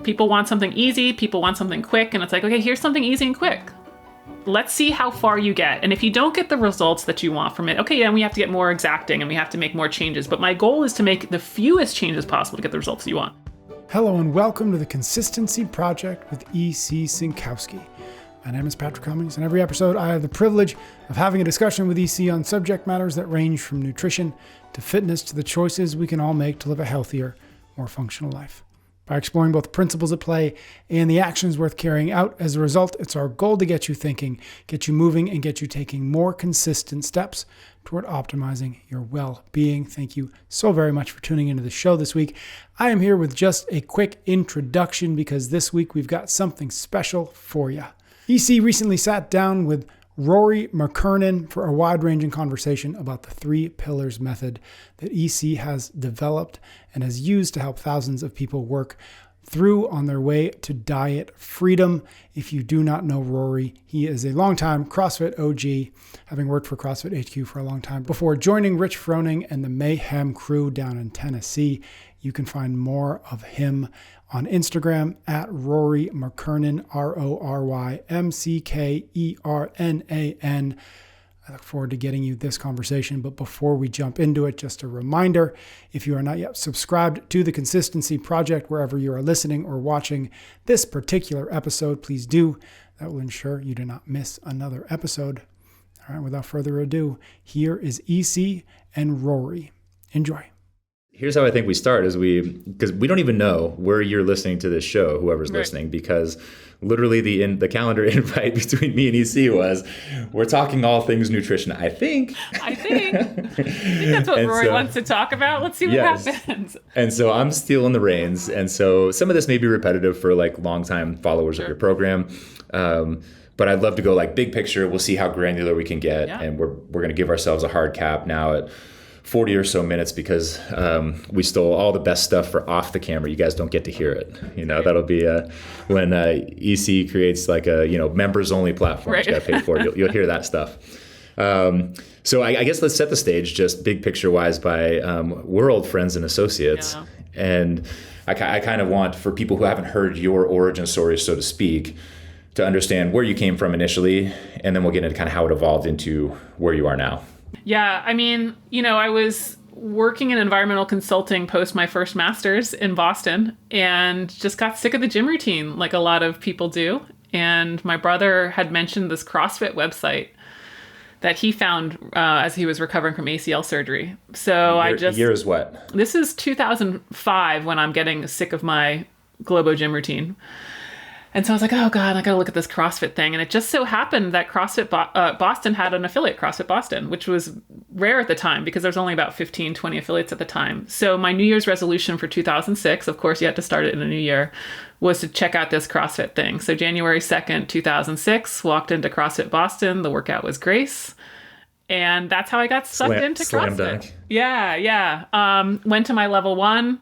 People want something easy. People want something quick. And it's like, okay, here's something easy and quick. Let's see how far you get. And if you don't get the results that you want from it, okay, then we have to get more exacting and we have to make more changes. But my goal is to make the fewest changes possible to get the results you want. Hello and welcome to the Consistency Project with E.C. Sinkowski. My name is Patrick Cummings, and every episode I have the privilege of having a discussion with E.C. on subject matters that range from nutrition to fitness to the choices we can all make to live a healthier, more functional life. By exploring both the principles at play and the actions worth carrying out, as a result, it's our goal to get you thinking, get you moving, and get you taking more consistent steps toward optimizing your well-being. Thank you so very much for tuning into the show this week. I am here with just a quick introduction because this week we've got something special for you. EC recently sat down with Rory McKernan for a wide-ranging conversation about the 3 pillars method that EC has developed and has used to help thousands of people work through on their way to diet freedom. If you do not know Rory, he is a longtime CrossFit OG, having worked for CrossFit HQ for a long time before joining Rich Froning and the Mayhem crew down in Tennessee. You can find more of him on Instagram at Rory McKernan, RoryMcKernan. I look forward to getting you this conversation. But before we jump into it, just a reminder, if you are not yet subscribed to the Consistency Project, wherever you are listening or watching this particular episode, please do. That will ensure you do not miss another episode. All right, without further ado, here is EC and Rory. Enjoy. Here's how I think we start because we don't even know where you're listening to this show, whoever's listening, because literally the calendar invite between me and EC was, we're talking all things nutrition. I think that's what Rory wants to talk about. Let's see what happens. And so I'm stealing the reins. And so some of this may be repetitive for like longtime followers of your program. But I'd love to go like big picture. We'll see how granular we can get. Yeah. And we're going to give ourselves a hard cap now at 40 or so minutes because we stole all the best stuff for off the camera. You guys don't get to hear it. That'll be when EC creates like a members only platform you got to pay for. You'll hear that stuff. So I guess let's set the stage just big picture wise by we're old friends and associates. Yeah. And I kind of want for people who haven't heard your origin story, so to speak, to understand where you came from initially, and then we'll get into kind of how it evolved into where you are now. Yeah, I mean, I was working in environmental consulting post my first master's in Boston and just got sick of the gym routine like a lot of people do. And my brother had mentioned this CrossFit website that he found as he was recovering from ACL surgery. So Year is what? This is 2005 when I'm getting sick of my Globo gym routine. And so I was like, oh God, I got to look at this CrossFit thing. And it just so happened that CrossFit Boston had an affiliate, CrossFit Boston, which was rare at the time because there's only about 15, 20 affiliates at the time. So my New Year's resolution for 2006, of course you had to start it in a new year, was to check out this CrossFit thing. So January 2nd, 2006, walked into CrossFit Boston. The workout was Grace. And that's how I got sucked into CrossFit. Dunk. Yeah. Went to my level 1.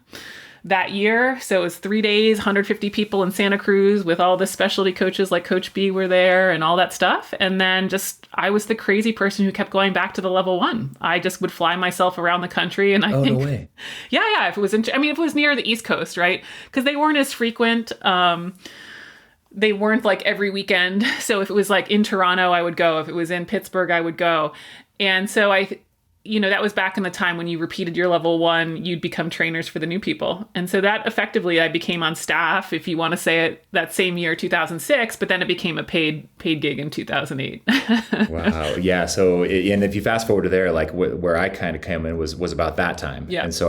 That year. So it was 3 days, 150 people in Santa Cruz with all the specialty coaches like Coach B were there and all that stuff. And then I was the crazy person who kept going back to the level 1. I just would fly myself around the country. And I think, no way. Yeah. If it was, if it was near the East Coast, right? Because they weren't as frequent. They weren't like every weekend. So if it was like in Toronto, I would go. If it was in Pittsburgh, I would go. And so that was back in the time when you repeated your level 1, you'd become trainers for the new people. And so that effectively I became on staff, if you want to say it, that same year, 2006, but then it became a paid gig in 2008. Wow. Yeah. So, and if you fast forward to there, like where I kind of came in was about that time. Yeah. And so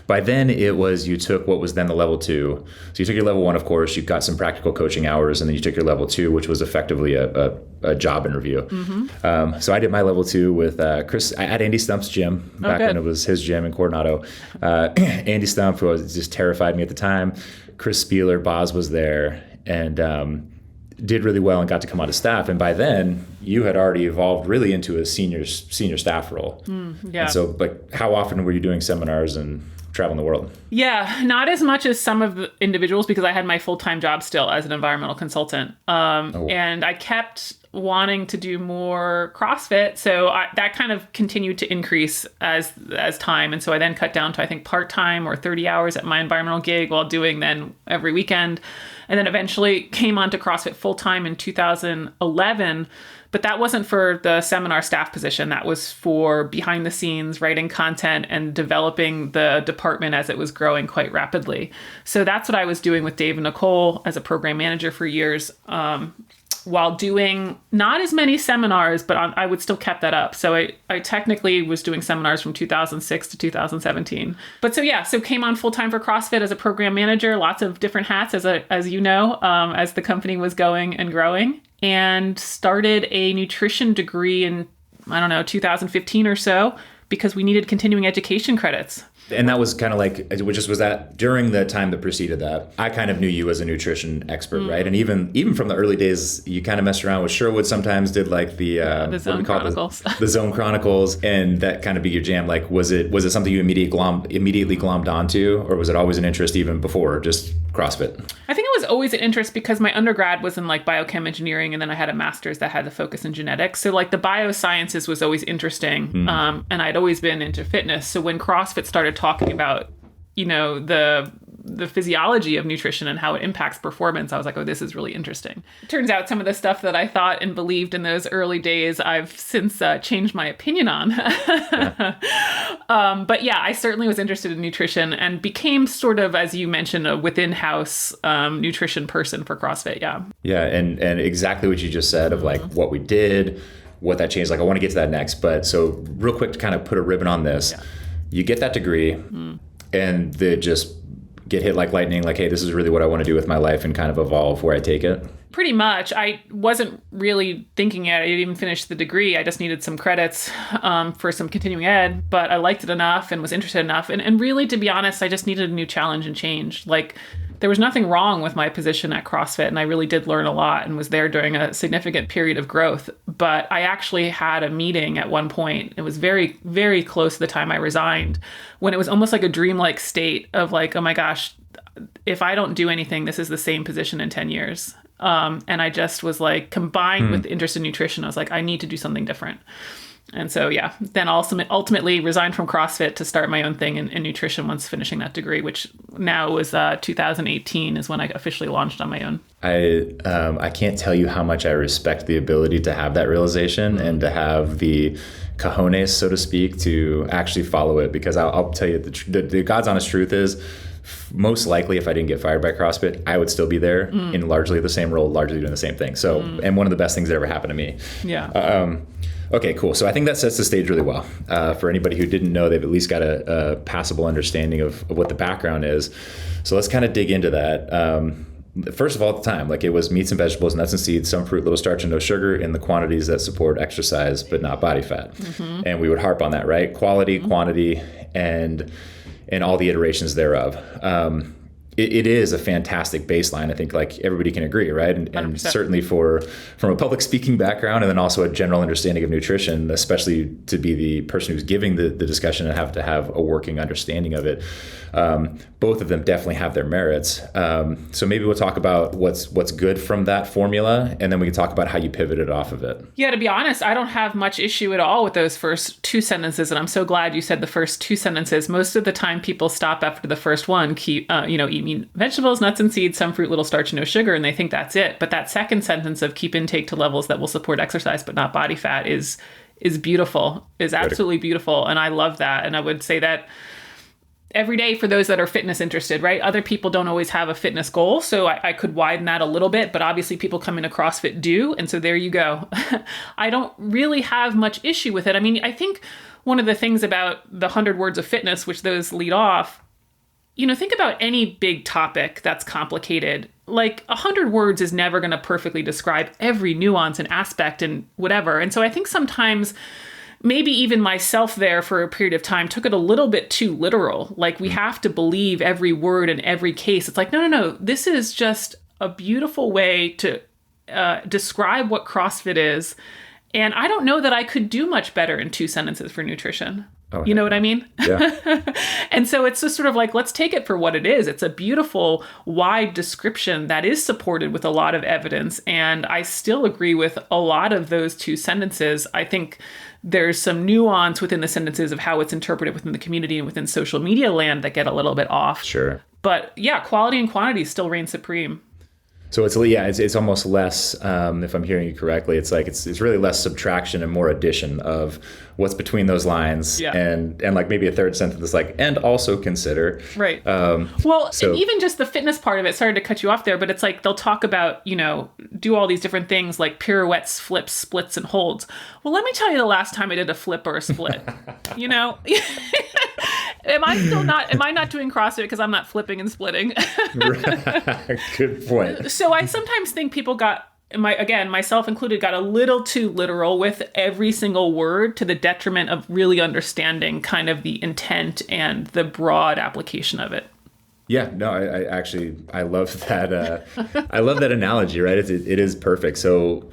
by then you took what was then the level 2. So you took your level 1, of course, you got some practical coaching hours, and then you took your level 2, which was effectively a job interview. Mm-hmm. So I did my level 2 with Chris at Andy Stump's gym back when it was his gym in Coronado. Andy Stump was just terrified me at the time. Chris Spieler, Boz was there, and did really well and got to come on to staff. And by then, you had already evolved really into a senior staff role. Yeah. And so, but how often were you doing seminars and traveling the world? Yeah, not as much as some of the individuals because I had my full-time job still as an environmental consultant. And I kept wanting to do more CrossFit. So that kind of continued to increase as time. And so I then cut down to, I think, part-time or 30 hours at my environmental gig while doing then every weekend. And then eventually came on to CrossFit full-time in 2011. But that wasn't for the seminar staff position. That was for behind the scenes, writing content and developing the department as it was growing quite rapidly. So that's what I was doing with Dave and Nicole as a program manager for years, while doing not as many seminars, but I would still kept that up. So I technically was doing seminars from 2006 to 2017. But so came on full-time for CrossFit as a program manager, lots of different hats as you know, as the company was going and growing, and started a nutrition degree in, 2015 or so, because we needed continuing education credits. And that was kind of like, was that during the time that preceded that, I kind of knew you as a nutrition expert, right? And even from the early days, you kind of messed around with Sherwood sometimes, did like the Zone Chronicles. The Zone Chronicles, and that kind of be your jam. Like, was it something you immediately glommed onto, or was it always an interest even before just CrossFit? I think it was always an interest because my undergrad was in like biochem engineering, and then I had a master's that had the focus in genetics. So like the biosciences was always interesting, and I'd always been into fitness. So when CrossFit started talking about, the physiology of nutrition and how it impacts performance, I was like, oh, this is really interesting. It turns out some of the stuff that I thought and believed in those early days, I've since changed my opinion on. But yeah, I certainly was interested in nutrition and became sort of, as you mentioned, a within-house nutrition person for CrossFit. Yeah. Yeah. And exactly what you just said of like what we did, what that changed. Like, I want to get to that next. But so real quick to kind of put a ribbon on this, you get that degree and they just get hit like lightning, like, hey, this is really what I want to do with my life, and kind of evolve where I take it? Pretty much. I wasn't really thinking it. I didn't even finish the degree. I just needed some credits for some continuing ed, but I liked it enough and was interested enough. And really, to be honest, I just needed a new challenge and change. Like, there was nothing wrong with my position at CrossFit, and I really did learn a lot and was there during a significant period of growth. But I actually had a meeting at one point. It was very, very close to the time I resigned, when it was almost like a dreamlike state of like, oh my gosh, if I don't do anything, this is the same position in 10 years. And I just was like, combined with the interest in nutrition, I was like, I need to do something different. And so, yeah, then ultimately resigned from CrossFit to start my own thing in nutrition once finishing that degree, which now was 2018 is when I officially launched on my own. I can't tell you how much I respect the ability to have that realization and to have the cojones, so to speak, to actually follow it. Because I'll tell you, the God's honest truth is, most likely, if I didn't get fired by CrossFit, I would still be there in largely the same role, largely doing the same thing. So, and one of the best things that ever happened to me. Yeah. Okay, cool. So I think that sets the stage really well. For anybody who didn't know, they've at least got a passable understanding of what the background is. So let's kind of dig into that. First of all, at the time, like, it was meats and vegetables, nuts and seeds, some fruit, little starch and no sugar, in the quantities that support exercise but not body fat. And we would harp on that, right? Quality, quantity, and all the iterations thereof. It is a fantastic baseline. I think like everybody can agree, right? And certainly from a public speaking background, and then also a general understanding of nutrition, especially to be the person who's giving the discussion and have to have a working understanding of it. Both of them definitely have their merits. So maybe we'll talk about what's good from that formula, and then we can talk about how you pivoted off of it. Yeah, to be honest, I don't have much issue at all with those first two sentences, and I'm so glad you said the first two sentences. Most of the time, people stop after the first one, eat meat, vegetables, nuts and seeds, some fruit, little starch, and no sugar, and they think that's it. But that second sentence of keep intake to levels that will support exercise but not body fat is beautiful, is absolutely beautiful, and I love that. And I would say that every day for those that are fitness interested, right? Other people don't always have a fitness goal, so I could widen that a little bit, but obviously people come into CrossFit do, and so there you go. I don't really have much issue with it. I mean, I think one of the things about the 100 words of fitness, which those lead off, think about any big topic that's complicated. Like 100 words is never going to perfectly describe every nuance and aspect and whatever. And so I think sometimes maybe even myself there for a period of time took it a little bit too literal. Like we have to believe every word in every case. It's like, no. This is just a beautiful way to describe what CrossFit is. And I don't know that I could do much better in two sentences for nutrition. You know what I mean? Yeah. And so it's just sort of like, let's take it for what it is. It's a beautiful, wide description that is supported with a lot of evidence. And I still agree with a lot of those two sentences. I think there's some nuance within the sentences of how it's interpreted within the community and within social media land that get a little bit off. Sure. But yeah, quality and quantity still reign supreme. So it's almost less, if I'm hearing you correctly, it's like it's really less subtraction and more addition of what's between those lines. Yeah. And like maybe a third sentence is like, and also consider. Right. So and even just the fitness part of it, sorry to cut you off there, but it's like they'll talk about, do all these different things like pirouettes, flips, splits, and holds. Well, let me tell you the last time I did a flip or a split. Am I not doing CrossFit because I'm not flipping and splitting? Good point. So I sometimes think people myself included, got a little too literal with every single word to the detriment of really understanding kind of the intent and the broad application of it. Yeah, no, I love that. I love that analogy, right? It is perfect. So,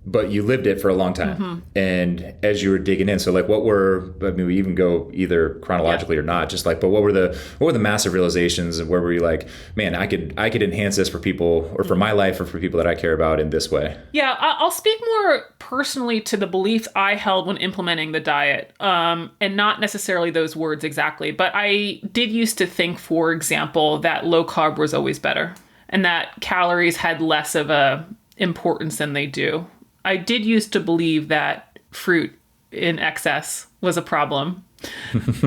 but you lived it for a long time. Mm-hmm. And as you were digging in, so like we even go either chronologically or not, just like, but what were the massive realizations and where were you like, man, I could enhance this for people or for my life or for people that I care about in this way? Yeah, I'll speak more personally to the beliefs I held when implementing the diet, and not necessarily those words exactly. But I did used to think, for example, that low carb was always better and that calories had less of a importance than they do. I did used to believe that fruit in excess was a problem.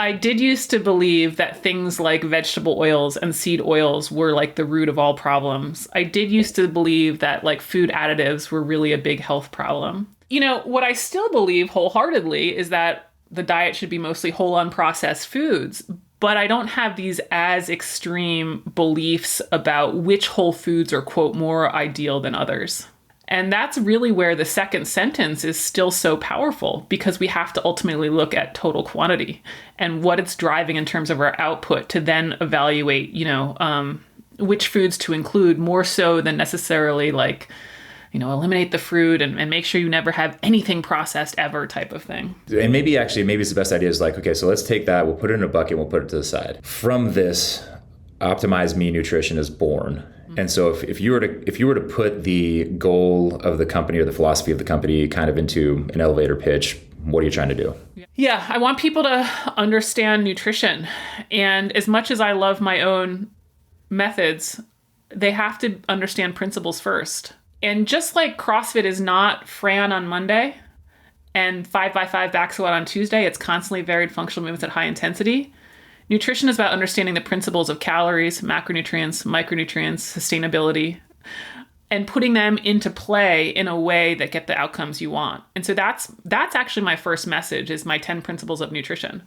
I did used to believe that things like vegetable oils and seed oils were like the root of all problems. I did used to believe that like food additives were really a big health problem. What I still believe wholeheartedly is that the diet should be mostly whole unprocessed foods. But I don't have these as extreme beliefs about which whole foods are, quote, more ideal than others. And that's really where the second sentence is still so powerful, because we have to ultimately look at total quantity and what it's driving in terms of our output to then evaluate, which foods to include more so than necessarily like, eliminate the fruit and make sure you never have anything processed ever type of thing. And maybe it's the best idea is like, okay, so let's take that, we'll put it in a bucket, we'll put it to the side. From this, OptimizeMe Nutrition is born. And so if you were to put the goal of the company or the philosophy of the company kind of into an elevator pitch, what are you trying to do? Yeah, I want people to understand nutrition. And as much as I love my own methods, they have to understand principles first. And just like CrossFit is not Fran on Monday and 5x5 back squat on Tuesday, it's constantly varied functional movements at high intensity. Nutrition is about understanding the principles of calories, macronutrients, micronutrients, sustainability, and putting them into play in a way that get the outcomes you want. And so that's actually my first message, is my 10 principles of nutrition.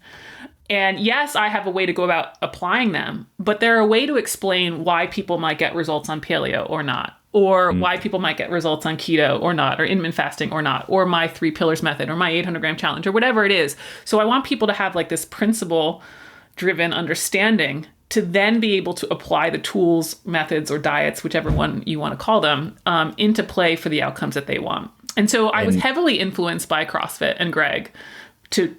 And yes, I have a way to go about applying them, but they're a way to explain why people might get results on paleo or not, or why people might get results on keto or not, or intermittent fasting or not, or my 3 pillars method or my 800-gram challenge or whatever it is. So I want people to have like this principle-driven understanding to then be able to apply the tools, methods, or diets, whichever one you want to call them, into play for the outcomes that they want. And so I was heavily influenced by CrossFit and Greg to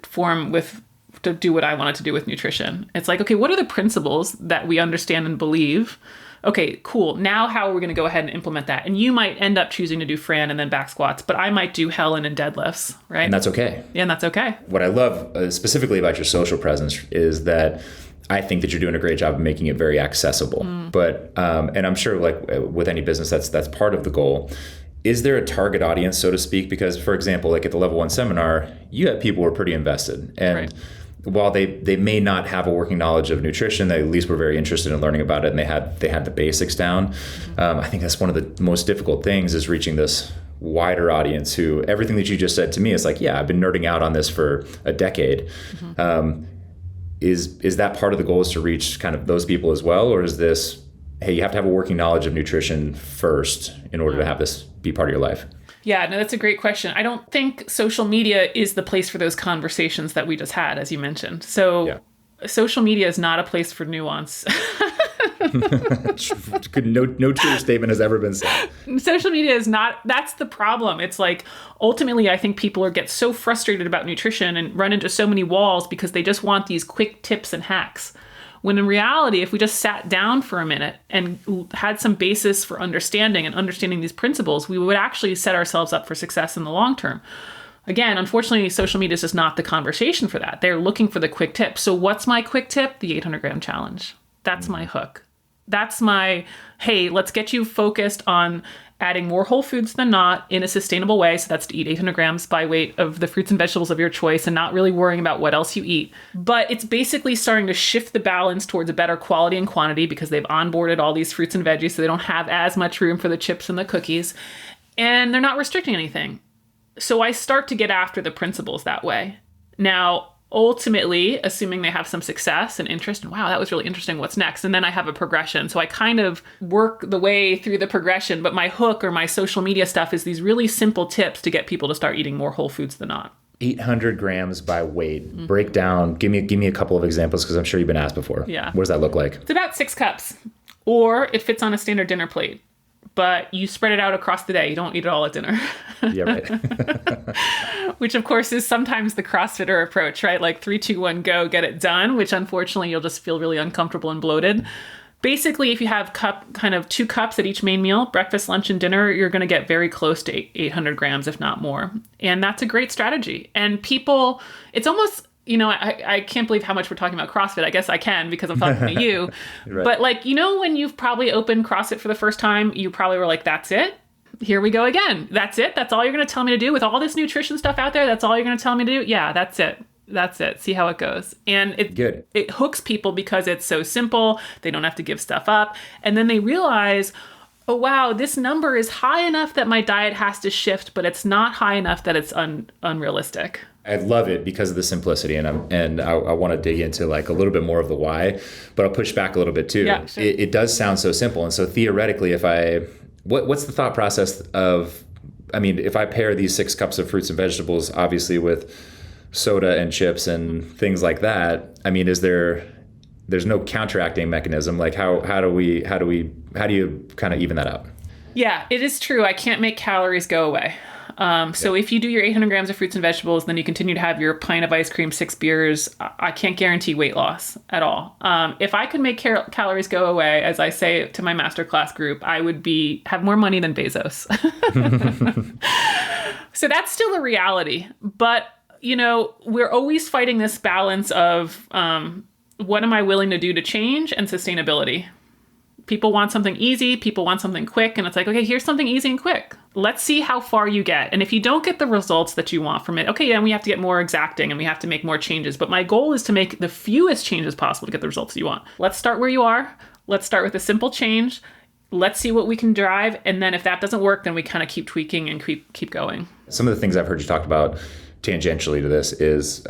do what I wanted to do with nutrition. It's like, okay, what are the principles that we understand and believe? Okay, cool. Now how are we going to go ahead and implement that? And you might end up choosing to do Fran and then back squats, but I might do Helen and deadlifts, right? And that's okay. Yeah, and that's okay. What I love specifically about your social presence is that I think that you're doing a great job of making it very accessible. But, and I'm sure like with any business, that's part of the goal. Is there a target audience, so to speak? Because for example, like at the Level 1 seminar, you had people who were pretty invested. And right. While they may not have a working knowledge of nutrition, they at least were very interested in learning about it, and they had the basics down. I think that's one of the most difficult things, is reaching this wider audience who everything that you just said to me is like, yeah, I've been nerding out on this for a decade. Is that part of the goal, is to reach kind of those people as well? Or is this, hey, you have to have a working knowledge of nutrition first in order to have this be part of your life? Yeah, no, that's a great question. I don't think social media is the place for those conversations that we just had, as you mentioned. So social media is not a place for nuance. No truer statement has ever been said. Social media is not, that's the problem. It's like, ultimately, I think people get so frustrated about nutrition and run into so many walls because they just want these quick tips and hacks. When in reality, if we just sat down for a minute and had some basis for understanding these principles, we would actually set ourselves up for success in the long term. Again, unfortunately, social media is just not the conversation for that. They're looking for the quick tip. So what's my quick tip? The 800-gram challenge. That's my hook. That's my, hey, let's get you focused on adding more whole foods than not in a sustainable way. So that's to eat 800 grams by weight of the fruits and vegetables of your choice and not really worrying about what else you eat. But it's basically starting to shift the balance towards a better quality and quantity because they've onboarded all these fruits and veggies so they don't have as much room for the chips and the cookies. And they're not restricting anything. So I start to get after the principles that way. Now, ultimately, assuming they have some success and interest, and wow, that was really interesting, what's next? And then I have a progression. So I kind of work the way through the progression, but my hook or my social media stuff is these really simple tips to get people to start eating more whole foods than not. 800 grams by weight. Break down, give me a couple of examples because I'm sure you've been asked before. Yeah. What does that look like? It's about 6 cups, or it fits on a standard dinner plate. But you spread it out across the day. You don't eat it all at dinner. Yeah, right. Which, of course, is sometimes the CrossFitter approach, right? Like 3, 2, 1, go, get it done, which unfortunately you'll just feel really uncomfortable and bloated. Basically, if you have kind of 2 cups at each main meal, breakfast, lunch, and dinner, you're going to get very close to 800 grams, if not more. And that's a great strategy. And people, it's almost... I can't believe how much we're talking about CrossFit. I guess I can because I'm talking to you. Right. But when you've probably opened CrossFit for the first time, you probably were like, that's it. Here we go again. That's it. That's all you're going to tell me to do with all this nutrition stuff out there. That's all you're going to tell me to do. Yeah, that's it. That's it. See how it goes. And it hooks people because it's so simple. They don't have to give stuff up. And then they realize, oh, wow, this number is high enough that my diet has to shift, but it's not high enough that it's unrealistic. I love it because of the simplicity, and I want to dig into like a little bit more of the why, but I'll push back a little bit too. Yeah, sure. It does sound so simple, and so theoretically, what's the thought process of, if I pair these 6 cups of fruits and vegetables, obviously with soda and chips and things like that, there's no counteracting mechanism. Like how do you kind of even that out? Yeah, it is true. I can't make calories go away. So if you do your 800 grams of fruits and vegetables, then you continue to have your pint of ice cream, 6 beers, I can't guarantee weight loss at all. If I could make calories go away, as I say to my masterclass group, I would have more money than Bezos. So that's still a reality. But, we're always fighting this balance of what am I willing to do to change and sustainability. People want something easy. People want something quick. And it's like, okay, here's something easy and quick. Let's see how far you get. And if you don't get the results that you want from it, okay, then we have to get more exacting and we have to make more changes. But my goal is to make the fewest changes possible to get the results you want. Let's start where you are. Let's start with a simple change. Let's see what we can drive. And then if that doesn't work, then we kind of keep tweaking and keep going. Some of the things I've heard you talk about tangentially to this is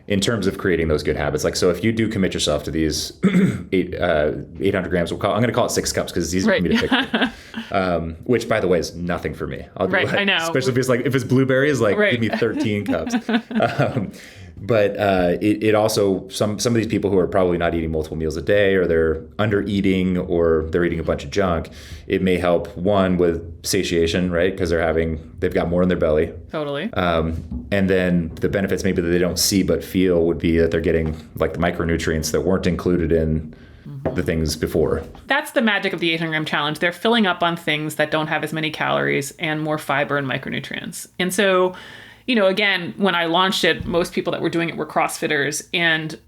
in terms of creating those good habits. Like, so if you do commit yourself to these 800 grams, I'm going to call it 6 cups because it's easy for me to pick. Which, by the way, is nothing for me. I know. Especially if it's blueberries, give me 13 cups. But it also, some of these people who are probably not eating multiple meals a day, or they're under eating, or they're eating a bunch of junk, it may help, one, with satiation, right? Because they've got more in their belly. Totally. And then the benefits maybe that they don't see but feel would be that they're getting like the micronutrients that weren't included in the things before. That's the magic of the 800 gram challenge. They're filling up on things that don't have as many calories and more fiber and micronutrients. And so, again, when I launched it, most people that were doing it were CrossFitters. And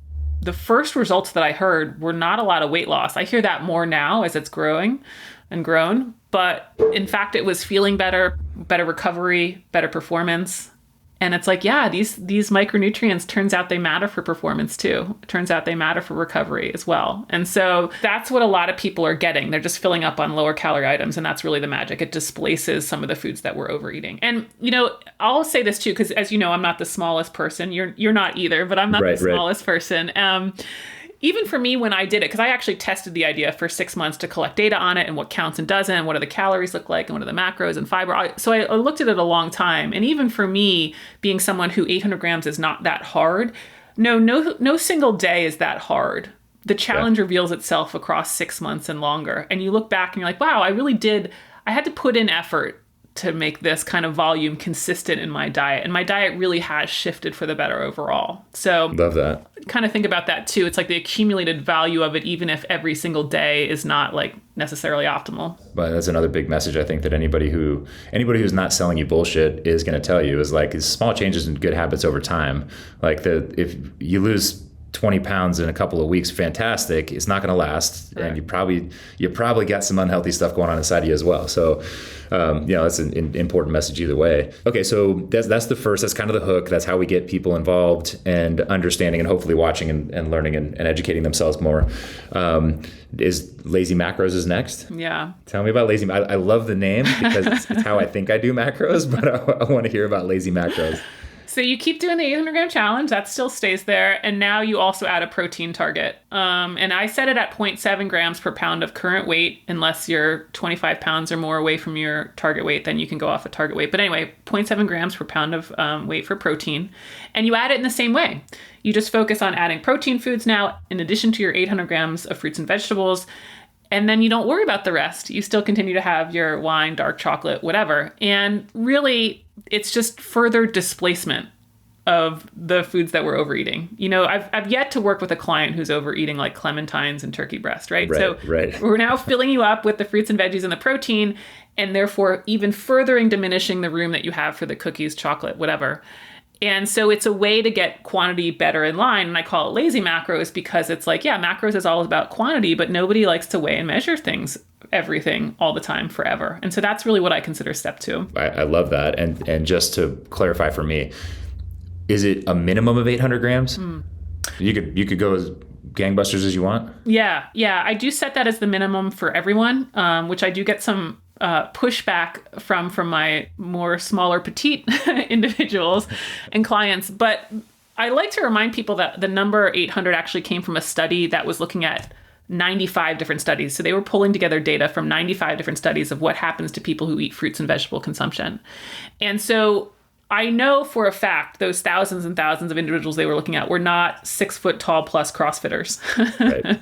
the first results that I heard were not a lot of weight loss. I hear that more now as it's growing and grown. But in fact, it was feeling better recovery, better performance. And it's like, yeah, these micronutrients, turns out they matter for performance too. It turns out they matter for recovery as well. And so that's what a lot of people are getting. They're just filling up on lower calorie items. And that's really the magic. It displaces some of the foods that we're overeating. And, I'll say this too, because as you know, I'm not the smallest person. You're not either, but I'm not the smallest person. Even for me, when I did it, because I actually tested the idea for 6 months to collect data on it and what counts and doesn't, and what do the calories look like, and what are the macros and fiber. So I looked at it a long time. And even for me, being someone who 800 grams is not that hard, no single day is that hard. the challenge reveals itself across 6 months and longer. And you look back and you're like, wow, I had to put in effort to make this kind of volume consistent in my diet. And my diet really has shifted for the better overall. So love that. Kind of think about that too. It's like the accumulated value of it, even if every single day is not like necessarily optimal. But that's another big message I think that anybody who's not selling you bullshit is going to tell you is like, small changes in good habits over time. Like if you lose 20 pounds in a couple of weeks, fantastic. It's not going to last. Right. And you probably got some unhealthy stuff going on inside you as well. So, that's an important message either way. Okay. So that's the first, that's kind of the hook. That's how we get people involved and understanding and hopefully watching and learning and educating themselves more. Is Lazy Macros is next? Yeah. Tell me about Lazy. I love the name because it's how I think I do macros, but I want to hear about Lazy Macros. So you keep doing the 800 gram challenge, that still stays there. And now you also add a protein target. And I set it at 0.7 grams per pound of current weight. Unless you're 25 pounds or more away from your target weight, then you can go off of target weight. But anyway, 0.7 grams per pound of weight for protein. And you add it in the same way. You just focus on adding protein foods now, in addition to your 800 grams of fruits and vegetables. And then you don't worry about the rest. You still continue to have your wine, dark chocolate, whatever. And really, it's just further displacement of the foods that we're overeating. I've yet to work with a client who's overeating like clementines and turkey breast, right? So we're now filling you up with the fruits and veggies and the protein, and therefore even furthering diminishing the room that you have for the cookies, chocolate, whatever. And so it's a way to get quantity better in line. And I call it lazy macros because it's like, macros is all about quantity, but nobody likes to weigh and measure everything all the time forever. And so that's really what I consider step 2. I love that. And just to clarify for me, is it a minimum of 800 grams? You could go as gangbusters as you want? Yeah. I do set that as the minimum for everyone, which I do get some pushback from my more smaller petite individuals and clients. But I like to remind people that the number 800 actually came from a study that was looking at 95 different studies. So they were pulling together data from 95 different studies of what happens to people who eat fruits and vegetable consumption. And so I know for a fact those thousands and thousands of individuals they were looking at were not 6 foot tall plus CrossFitters. Right.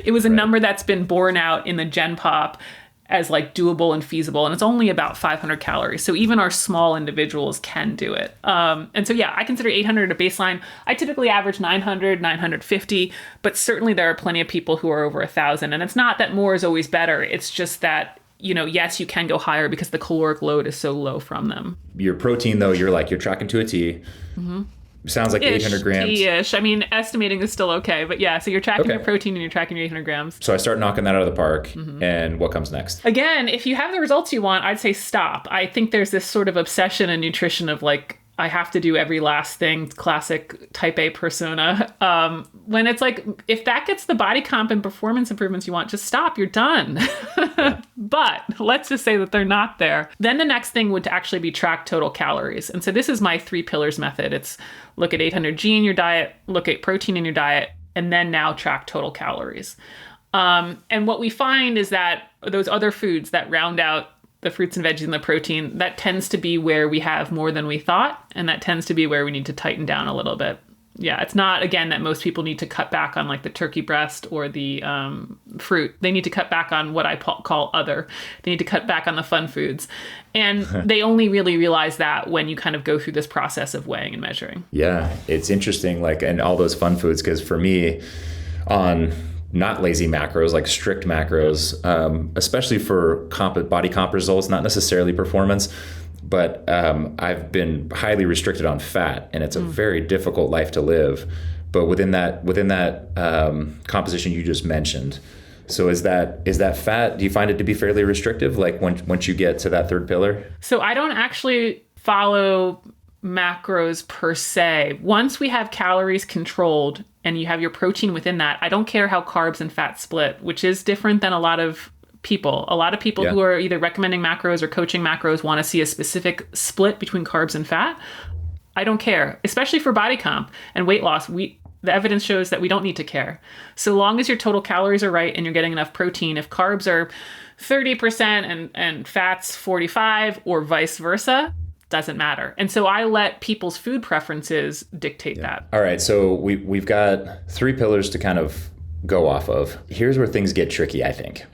It was a number that's been borne out in the Gen Pop as like doable and feasible. And it's only about 500 calories. So even our small individuals can do it. And so, I consider 800 a baseline. I typically average 900, 950, but certainly there are plenty of people who are over 1,000. And it's not that more is always better. It's just that, yes, you can go higher because the caloric load is so low from them. Your protein, though, you're tracking to a T. Mm-hmm. Sounds like 800 grams. T-ish. I mean, estimating is still okay. But so you're tracking your protein and you're tracking your 800 grams. So I start knocking that out of the park. Mm-hmm. And what comes next? Again, if you have the results you want, I'd say stop. I think there's this sort of obsession in nutrition of like, I have to do every last thing, classic type A persona. When it's like, if that gets the body comp and performance improvements you want, just stop, you're done. Yeah. But let's just say that they're not there. Then the next thing would actually be track total calories. And so this is my 3 pillars method. It's look at 800G in your diet, look at protein in your diet, and then now track total calories. And what we find is that those other foods that round out the fruits and veggies and the protein, that tends to be where we have more than we thought. And that tends to be where we need to tighten down a little bit. Yeah, it's not, again, that most people need to cut back on like the turkey breast or the fruit. They need to cut back on what I call other. They need to cut back on the fun foods. And they only really realize that when you kind of go through this process of weighing and measuring. Yeah, it's interesting, and all those fun foods, because for me, on not lazy macros, like strict macros, especially for body comp results, not necessarily performance, but I've been highly restricted on fat, and it's a very difficult life to live. But within that composition you just mentioned, so is that fat? Do you find it to be fairly restrictive? Like once you get to that third pillar? So I don't actually follow macros per se. Once we have calories controlled and you have your protein within that, I don't care how carbs and fat split, which is different than a lot of people. A lot of people who are either recommending macros or coaching macros want to see a specific split between carbs and fat. I don't care, especially for body comp and weight loss. The evidence shows that we don't need to care. So long as your total calories are right and you're getting enough protein, if carbs are 30% and fats 45 or vice versa, doesn't matter. And so I let people's food preferences dictate that. All right. So we've got 3 pillars to kind of go off of. Here's where things get tricky, I think.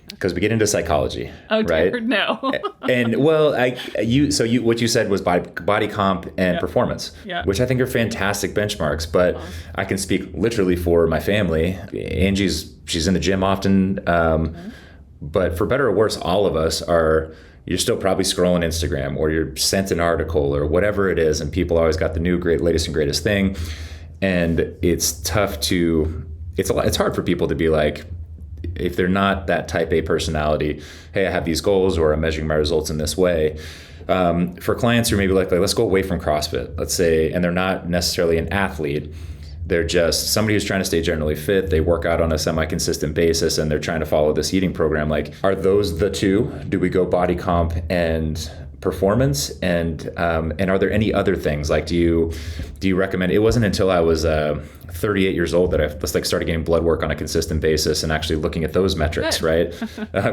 Because we get into psychology, Oh, right? dear, no. And well, what you said was body comp and performance, which I think are fantastic benchmarks. But I can speak literally for my family. She's in the gym often, but for better or worse, all of us are. You're still probably scrolling Instagram, or you're sent an article, or whatever it is, and people always got the new latest and greatest thing, and it's tough to. It's hard for people to be like, if they're not that type A personality, hey, I have these goals, or I'm measuring my results in this way. For clients who maybe like, let's go away from CrossFit, let's say, and they're not necessarily an athlete, they're just somebody who's trying to stay generally fit. They work out on a semi-consistent basis, and they're trying to follow this eating program. Like, are those the two? Do we go body comp and performance? And are there any other things? Like, do you recommend? It wasn't until I was 38 years old that I just started getting blood work on a consistent basis and actually looking at those metrics, right?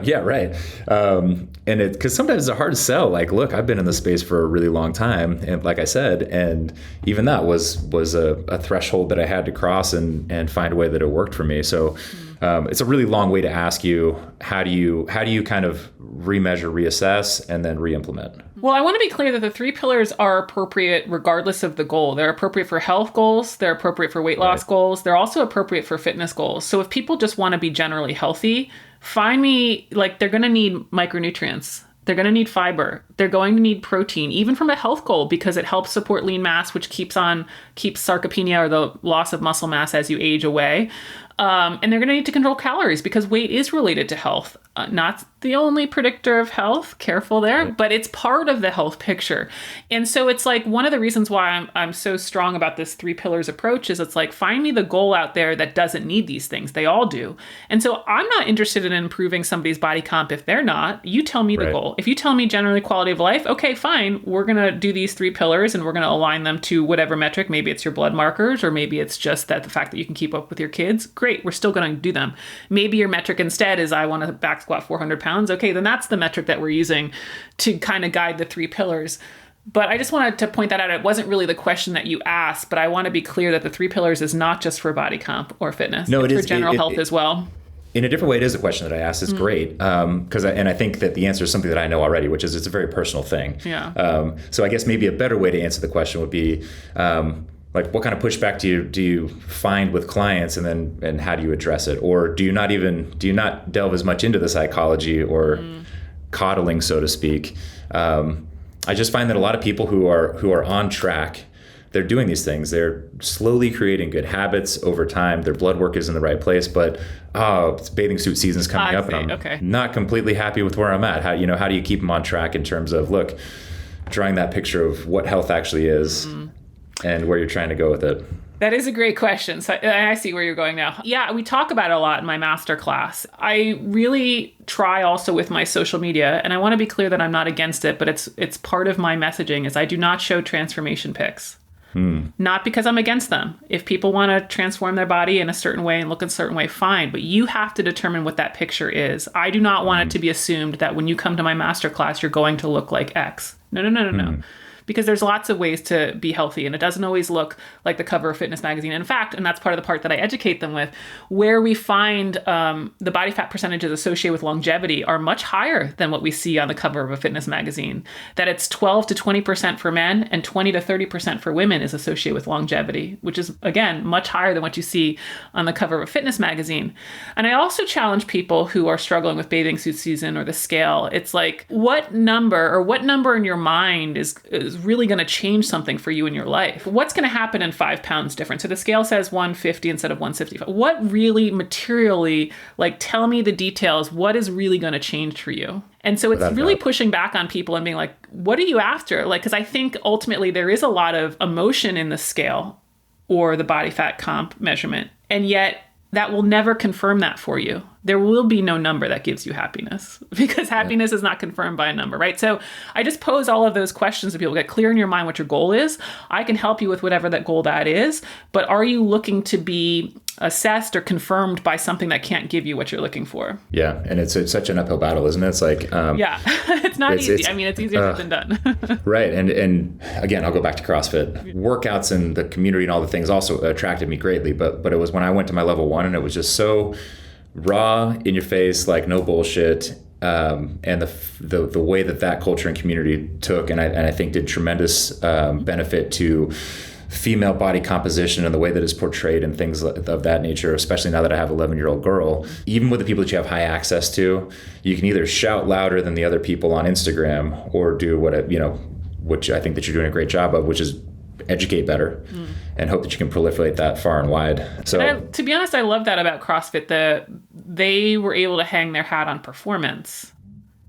Yeah, right. And because sometimes it's a hard sell. Like, look, I've been in the space for a really long time, and like I said, and even that was a threshold that I had to cross and find a way that it worked for me. So it's a really long way to ask you, how do you kind of remeasure, reassess, and then re-implement? Well, I want to be clear that the 3 pillars are appropriate regardless of the goal. They're appropriate for health goals. They're appropriate for weight loss goals. They're also appropriate for fitness goals. So if people just want to be generally healthy, find me, they're going to need micronutrients. They're going to need fiber. They're going to need protein, even from a health goal, because it helps support lean mass, which keeps sarcopenia, or the loss of muscle mass as you age, away. And they're going to need to control calories, because weight is related to health. Not the only predictor of health, careful there, but it's part of the health picture. And so it's like one of the reasons why I'm so strong about this 3 pillars approach is it's like, find me the goal out there that doesn't need these things. They all do. And so I'm not interested in improving somebody's body comp if they're not. You tell me the goal. If you tell me generally quality of life, okay, fine. We're going to do these 3 pillars, and we're going to align them to whatever metric. Maybe it's your blood markers, or maybe it's just that the fact that you can keep up with your kids. Great. We're still going to do them. Maybe your metric instead is, I want to back squat 400 pounds. Okay, then that's the metric that we're using to kind of guide the 3 pillars. But I just wanted to point that out. It wasn't really the question that you asked, but I want to be clear that the 3 pillars is not just for body comp or fitness. No, it's for general health as well. In a different way, it is a question that I asked. It's great. And I think that the answer is something that I know already, which is it's a very personal thing. Yeah. So I guess maybe a better way to answer the question would be, what kind of pushback do you find with clients, and how do you address it? Or do you not delve as much into the psychology or coddling, so to speak? I just find that a lot of people who are on track, they're doing these things. They're slowly creating good habits over time. Their blood work is in the right place, but it's bathing suit season's coming up, and I'm not completely happy with where I'm at. How do you keep them on track in terms of, drawing that picture of what health actually is and where you're trying to go with it? That is a great question. So I see where you're going now. Yeah, we talk about it a lot in my master class. I really try also with my social media, and I want to be clear that I'm not against it, but it's part of my messaging is I do not show transformation pics. Not because I'm against them. If people want to transform their body in a certain way and look in a certain way, fine. But you have to determine what that picture is. I do not want it to be assumed that when you come to my master class, you're going to look like X. No. Because there's lots of ways to be healthy, and it doesn't always look like the cover of Fitness magazine. In fact, and that's part of the part that I educate them with, where we find the body fat percentages associated with longevity are much higher than what we see on the cover of a fitness magazine. That it's 12 to 20% for men and 20 to 30% for women is associated with longevity, which is, again, much higher than what you see on the cover of a fitness magazine. And I also challenge people who are struggling with bathing suit season or the scale. It's like, what number in your mind is really going to change something for you in your life? What's going to happen in 5 pounds difference? So the scale says 150 instead of 165. What really materially, tell me the details. What is really going to change for you? And so it's really pushing back on people and being like, what are you after? Because I think ultimately there is a lot of emotion in the scale or the body fat comp measurement. And yet that will never confirm that for you. There will be no number that gives you happiness, because happiness is not confirmed by a number, right? So I just pose all of those questions to people. Get clear in your mind what your goal is. I can help you with whatever that goal that is, but are you looking to be assessed or confirmed by something that can't give you what you're looking for. Yeah. And it's such an uphill battle, isn't it? It's like, yeah, it's not easy. I mean, it's easier said than done. Right. And again, I'll go back to CrossFit. Workouts and the community and all the things also attracted me greatly. But it was when I went to my level 1 and it was just so raw, in your face, like no bullshit. And the way that culture and community took, and I think did tremendous benefit to female body composition and the way that it's portrayed and things of that nature, especially now that I have an 11-year-old girl. Even with the people that you have high access to, you can either shout louder than the other people on Instagram or do which I think that you're doing a great job of, which is educate better and hope that you can proliferate that far and wide. So to be honest, I love that about CrossFit, that they were able to hang their hat on performance.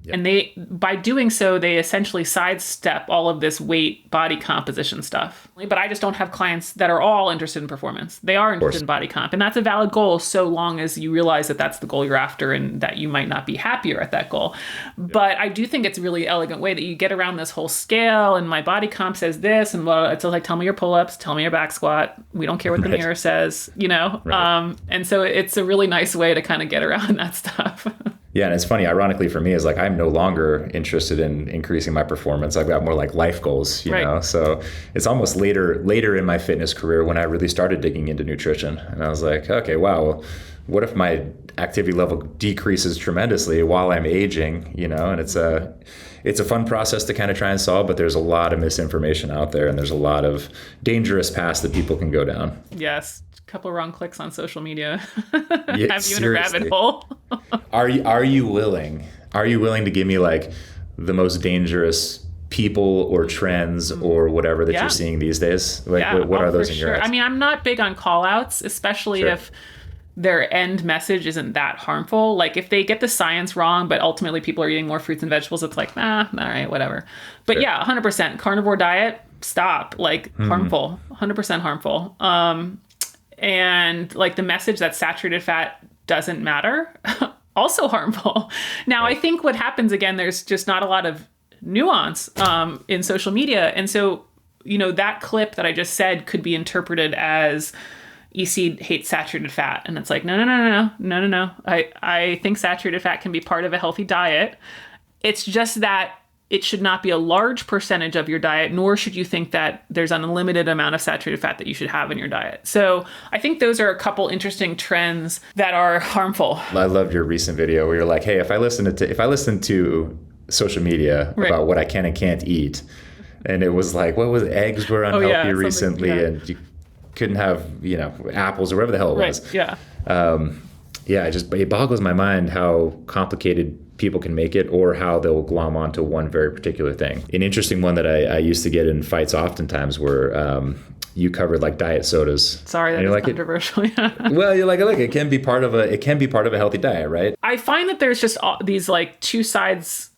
Yep. And by doing so, they essentially sidestep all of this weight, body composition stuff. But I just don't have clients that are all interested in performance. They are interested in body comp. And that's a valid goal so long as you realize that that's the goal you're after and that you might not be happier at that goal. Yep. But I do think it's a really elegant way that you get around this whole scale and my body comp says this and it's like, tell me your pull-ups, tell me your back squat. We don't care what the mirror says, Right. And so it's a really nice way to kind of get around that stuff. Yeah, and it's funny, ironically for me, is like I'm no longer interested in increasing my performance. I've got more like life goals, you know? So it's almost later in my fitness career when I really started digging into nutrition. And I was like, okay, wow, well, what if my activity level decreases tremendously while I'm aging, And it's a fun process to kind of try and solve, but there's a lot of misinformation out there and there's a lot of dangerous paths that people can go down. Yes. Couple wrong clicks on social media Yeah, have you in a rabbit hole. Are you willing to give me like the most dangerous people or trends or whatever that you're seeing these days? Like what are those in your eyes? I mean, I'm not big on call outs, especially if their end message isn't that harmful. Like if they get the science wrong, but ultimately people are eating more fruits and vegetables, it's like, all right, whatever. But 100% carnivore diet, stop. Like harmful, 100% harmful. And like the message that saturated fat doesn't matter, also harmful. Now, I think what happens, again, there's just not a lot of nuance in social media. And so, that clip that I just said could be interpreted as EC hates saturated fat. And it's like, no. I think saturated fat can be part of a healthy diet. It's just that it should not be a large percentage of your diet, nor should you think that there's an unlimited amount of saturated fat that you should have in your diet. So I think those are a couple interesting trends that are harmful. I loved your recent video where you're like, hey, if I listen to social media about what I can and can't eat, and it was like, what was eggs were unhealthy recently, and you couldn't have, apples or whatever the hell it was. Yeah. It boggles my mind how complicated people can make it or how they'll glom onto one very particular thing. An interesting one that I used to get in fights oftentimes were you covered like diet sodas. Sorry, that is like controversial. Well, you're like, look, it can be part of a healthy diet, right? I find that there's just these like two sides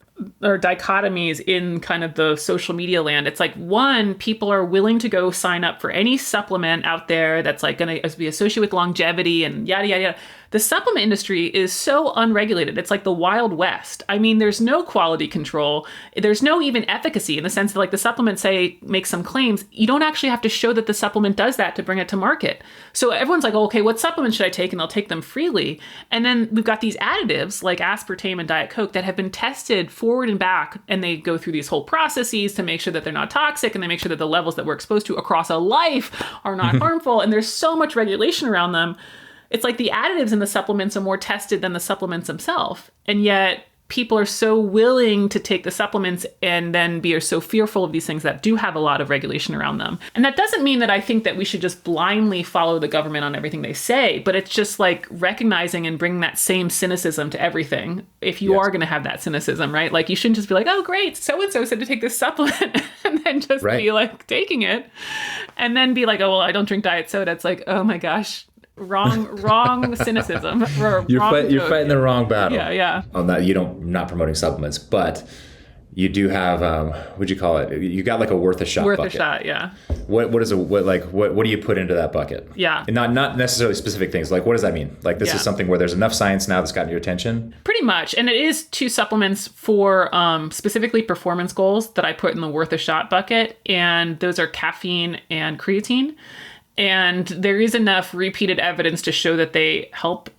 or dichotomies in kind of the social media land. It's like, one, people are willing to go sign up for any supplement out there that's like going to be associated with longevity and yada, yada, yada. The supplement industry is so unregulated. It's like the Wild West. I mean, there's no quality control. There's no even efficacy in the sense that like the supplements make some claims. You don't actually have to show that the supplement does that to bring it to market. So everyone's like, oh, okay, what supplement should I take? And they'll take them freely. And then we've got these additives like aspartame and Diet Coke that have been tested forward and back. And they go through these whole processes to make sure that they're not toxic and they make sure that the levels that we're exposed to across a life are not harmful. And there's so much regulation around them. It's like the additives in the supplements are more tested than the supplements themselves. And yet people are so willing to take the supplements and then are so fearful of these things that do have a lot of regulation around them. And that doesn't mean that I think that we should just blindly follow the government on everything they say, but it's just like recognizing and bringing that same cynicism to everything. If you are going to have that cynicism, right? Like you shouldn't just be like, oh, great, so-and-so said to take this supplement and then just be like taking it and then be like, oh, well, I don't drink diet soda. It's like, oh my gosh. Wrong cynicism. You're fighting the wrong battle. Yeah. Not promoting supplements, but you do have what'd you call it? You got like a worth a shot bucket. Worth a shot, yeah. What do you put into that bucket? Yeah. And not necessarily specific things. Like what does that mean? Like this is something where there's enough science now that's gotten your attention? Pretty much. And it is 2 supplements for specifically performance goals that I put in the worth a shot bucket. And those are caffeine and creatine. And there is enough repeated evidence to show that they help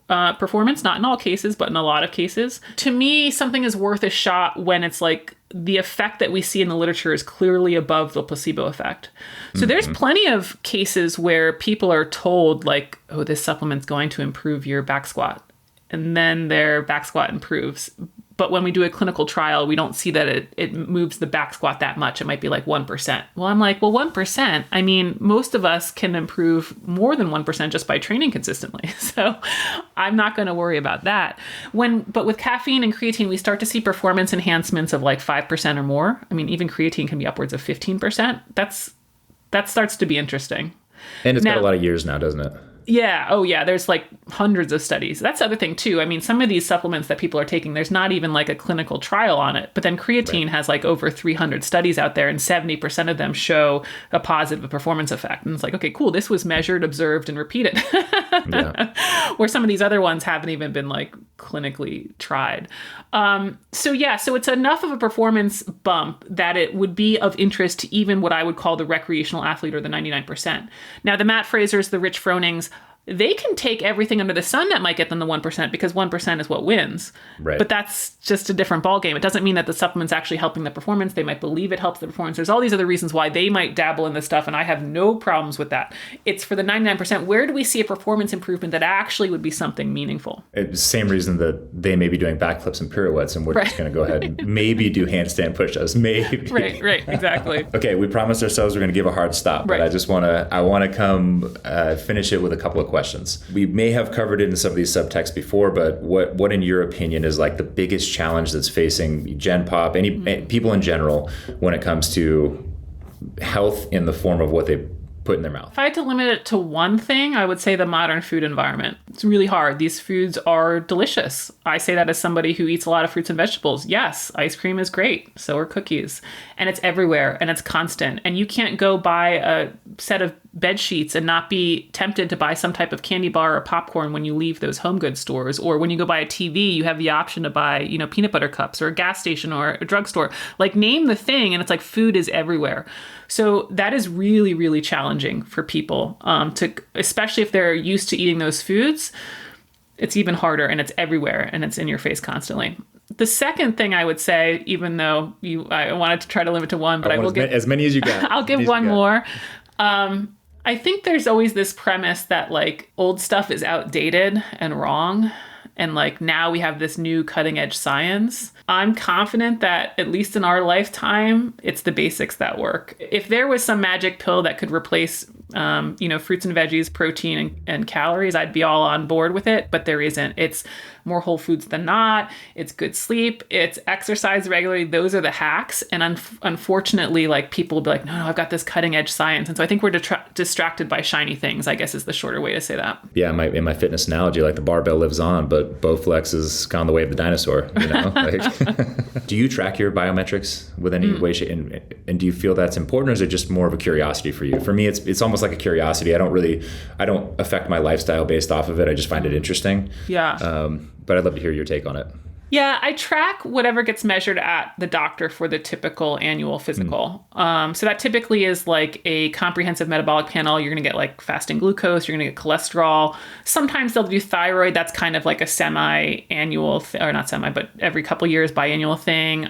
performance, not in all cases, but in a lot of cases. To me, something is worth a shot when it's like the effect that we see in the literature is clearly above the placebo effect. So there's plenty of cases where people are told like, oh, this supplement's going to improve your back squat. And then their back squat improves. But when we do a clinical trial, we don't see that it moves the back squat that much. It might be like 1%. Well, I'm like, well, 1%, I mean, most of us can improve more than 1% just by training consistently. So I'm not going to worry about that. But with caffeine and creatine, we start to see performance enhancements of like 5% or more. I mean, even creatine can be upwards of 15%. That starts to be interesting. And it's got a lot of years now, doesn't it? Yeah. Oh, yeah. There's like hundreds of studies. That's the other thing, too. I mean, some of these supplements that people are taking, there's not even like a clinical trial on it. But then creatine has like over 300 studies out there, and 70% of them show a positive performance effect. And it's like, okay, cool. This was measured, observed, and repeated. Where some of these other ones haven't even been like clinically tried. So it's enough of a performance bump that it would be of interest to even what I would call the recreational athlete or the 99%. Now, the Matt Frasers, the Rich Fronings, they can take everything under the sun that might get them the 1% because 1% is what wins. Right. But that's just a different ballgame. It doesn't mean that the supplement's actually helping the performance. They might believe it helps the performance. There's all these other reasons why they might dabble in this stuff, and I have no problems with that. It's for the 99%. Where do we see a performance improvement that actually would be something meaningful? It's the same reason that they may be doing backflips and pirouettes, and we're just going to go ahead and maybe do handstand push-ups. Maybe. Right, exactly. Okay, we promised ourselves we're going to give a hard stop, but I want to come finish it with a couple of questions. We may have covered it in some of these subtexts before, but what in your opinion is like the biggest challenge that's facing Gen Pop, people in general, when it comes to health in the form of what they put in their mouth? If I had to limit it to one thing, I would say the modern food environment. It's really hard. These foods are delicious. I say that as somebody who eats a lot of fruits and vegetables. Yes, ice cream is great. So are cookies. And it's everywhere and it's constant. And you can't go buy a set of bed sheets and not be tempted to buy some type of candy bar or popcorn when you leave those home goods stores. Or when you go buy a TV, you have the option to buy, peanut butter cups, or a gas station or a drugstore. Like, name the thing, and it's like food is everywhere. So that is really, really challenging for people, especially if they're used to eating those foods. It's even harder, and it's everywhere, and it's in your face constantly. The second thing I would say, even though I wanted to try to limit to one, but I will give as many as you got. I'll give one more. I think there's always this premise that like old stuff is outdated and wrong. And like now we have this new cutting edge science. I'm confident that at least in our lifetime, it's the basics that work. If there was some magic pill that could replace, fruits and veggies, protein and calories, I'd be all on board with it. But there isn't. It's more whole foods than not. It's good sleep. It's exercise regularly. Those are the hacks. And unfortunately, like people will be like, no, I've got this cutting edge science. And so I think we're distracted by shiny things, I guess is the shorter way to say that. Yeah, in my fitness analogy, like the barbell lives on, but Bowflex has gone the way of the dinosaur. Do you track your biometrics with any way, shape, and do you feel that's important, or is it just more of a curiosity for you? For me, it's almost like a curiosity. I don't affect my lifestyle based off of it. I just find it interesting. Yeah. But I'd love to hear your take on it. Yeah, I track whatever gets measured at the doctor for the typical annual physical. So that typically is like a comprehensive metabolic panel. You're going to get like fasting glucose. You're going to get cholesterol. Sometimes they'll do thyroid. That's kind of like a semi-annual, or not semi, but every couple years biannual thing.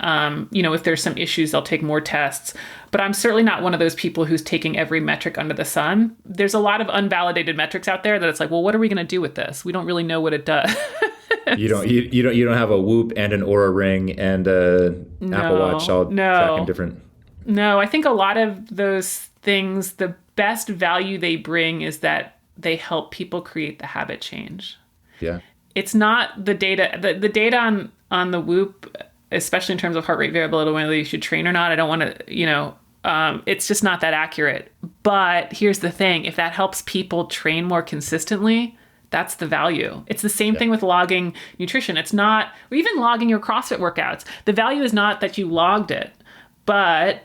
If there's some issues, they'll take more tests. But I'm certainly not one of those people who's taking every metric under the sun. There's a lot of unvalidated metrics out there that it's like, well, what are we going to do with this? We don't really know what it does. You don't have a Whoop and an Oura Ring and Apple Watch all tracking different. No, I think a lot of those things, the best value they bring is that they help people create the habit change. Yeah. It's not the data. The data on the Whoop, especially in terms of heart rate variability, whether you should train or not. I don't want to, it's just not that accurate. But here's the thing: if that helps people train more consistently, that's the value. It's the same thing with logging nutrition. It's not, or even logging your CrossFit workouts. The value is not that you logged it, but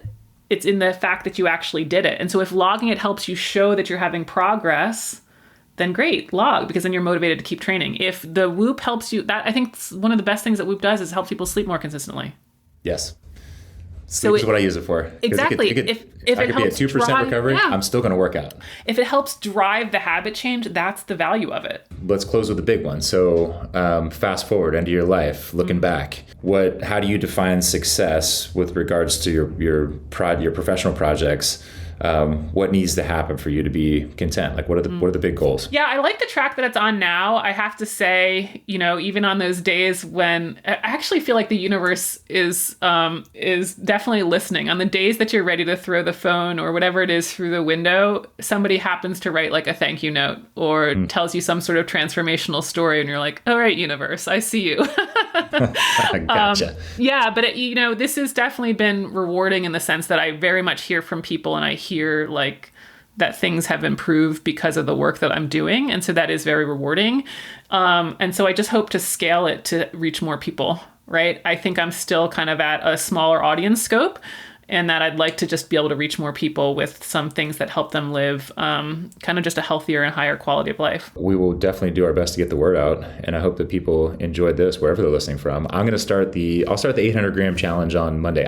it's in the fact that you actually did it. And so if logging it helps you show that you're having progress, then great, log, because then you're motivated to keep training. If the Whoop helps you, that I think one of the best things that Whoop does is help people sleep more consistently. Yes. Sleep is what I use it for. Exactly. If I could be at 2% recovery, I'm still going to work out. If it helps drive the habit change, that's the value of it. Let's close with the big one. So fast forward into your life, looking back, how do you define success with regards to your professional projects? What needs to happen for you to be content? Like, what are the big goals? Yeah, I like the track that it's on now. I have to say, even on those days when I actually feel like the universe is definitely listening. On the days that you're ready to throw the phone or whatever it is through the window, somebody happens to write like a thank you note or tells you some sort of transformational story, and you're like, all right, universe, I see you. Gotcha. Yeah, but this has definitely been rewarding in the sense that I very much hear from people, and I hear like that things have improved because of the work that I'm doing. And so that is very rewarding. And so I just hope to scale it to reach more people, right? I think I'm still kind of at a smaller audience scope, and that I'd like to just be able to reach more people with some things that help them live kind of just a healthier and higher quality of life. We will definitely do our best to get the word out, and I hope that people enjoyed this wherever they're listening from. I'll start the 800 gram challenge on Monday.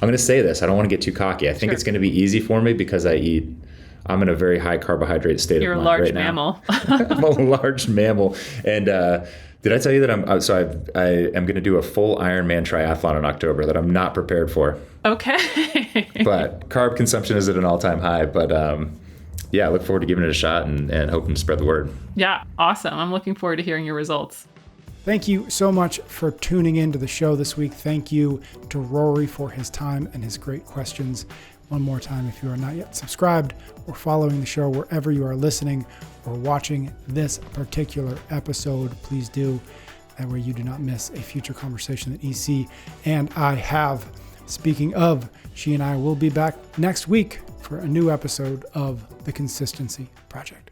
I'm going to say this. I don't want to get too cocky. I think it's going to be easy for me because I'm in a very high carbohydrate state of mind right now. You're a large mammal. I'm a large mammal. And did I tell you that I am going to do a full Ironman triathlon in October that I'm not prepared for? Okay. But carb consumption is at an all-time high. But I look forward to giving it a shot and hoping to spread the word. Yeah, awesome. I'm looking forward to hearing your results. Thank you so much for tuning into the show this week. Thank you to Rory for his time and his great questions. One more time, if you are not yet subscribed or following the show wherever you are listening or watching this particular episode, please do. That way you do not miss a future conversation that EC and I have. Speaking of, she and I will be back next week for a new episode of The Consistency Project.